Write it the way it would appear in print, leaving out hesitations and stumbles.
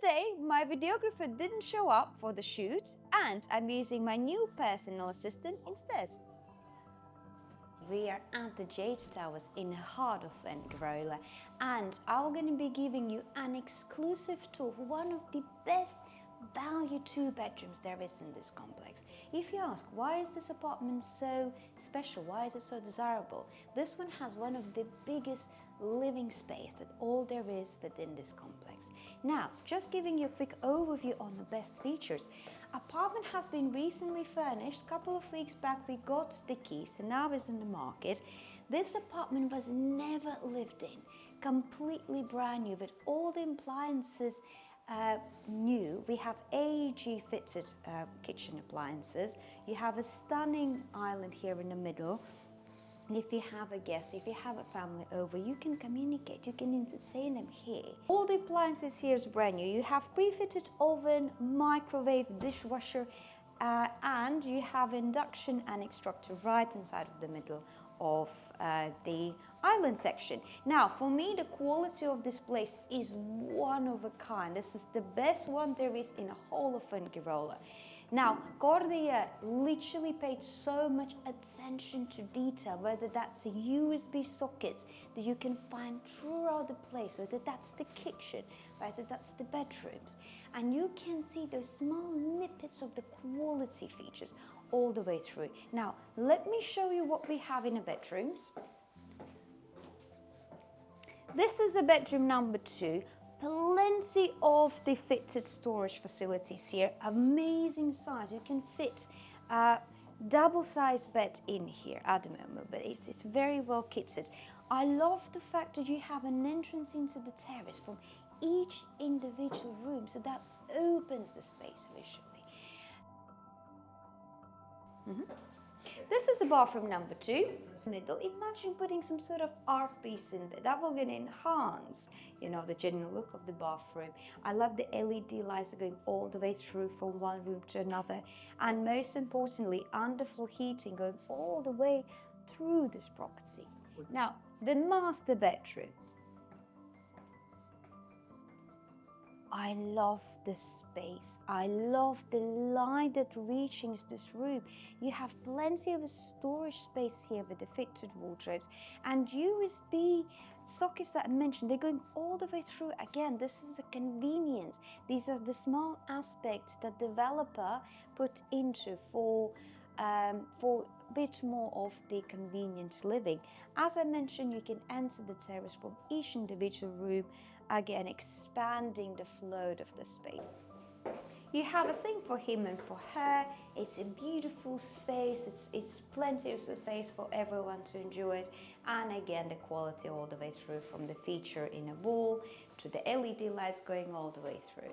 Today, my videographer didn't show up for the shoot and I'm using my new personal assistant instead. We are at the Jade Towers in the heart of Fuengirola and I'm going to be giving you an exclusive tour of one of the best value 2-bedrooms there is in this complex. If you ask, why is this apartment so special? Why is it so desirable? This one has one of the biggest living space that all there is within this complex. Now, just giving you a quick overview on the best features. Apartment has been recently furnished. A couple of weeks back we got the keys and now it's in the market. This apartment was never lived in, completely brand new with all the appliances new. We have AEG fitted kitchen appliances. You have a stunning island here in the middle. And if you have a guest, if you have a family over, you can communicate, you can entertain them here. All the appliances here is brand new. You have pre-fitted oven, microwave, dishwasher, and you have induction and extractor right inside of the middle of the island section. Now, for me, the quality of this place is one of a kind. This is the best one there is in the whole of Fuengirola. Now, Viktorija literally paid so much attention to detail, whether that's the USB sockets that you can find throughout the place, whether that's the kitchen, whether that's the bedrooms. And you can see those small snippets of the quality features all the way through. Now, let me show you what we have in the bedrooms. This is a bedroom number 2. Plenty of the fitted storage facilities here, amazing size. You can fit a double-sized bed in here at the moment, but it's very well kitted. I love the fact that you have an entrance into the terrace from each individual room, so that opens the space visually. This is a bathroom number 2. Middle. Imagine putting some sort of art piece in there. That will gonna enhance, the general look of the bathroom. I love the LED lights going all the way through from one room to another, and most importantly, underfloor heating going all the way through this property. Now, the master bedroom. I love the space. I love the light that reaches this room. You have plenty of storage space here with the fitted wardrobes and USB sockets that I mentioned. They're going all the way through. Again, this is a convenience. These are the small aspects that developer put into for a bit more of the convenient living. As I mentioned, you can enter the terrace from each individual room, again expanding the flow of the space. You have a sink for him and for her. It's a beautiful space. It's plenty of space for everyone to enjoy it. And again, the quality all the way through, from the feature in a wall to the LED lights going all the way through.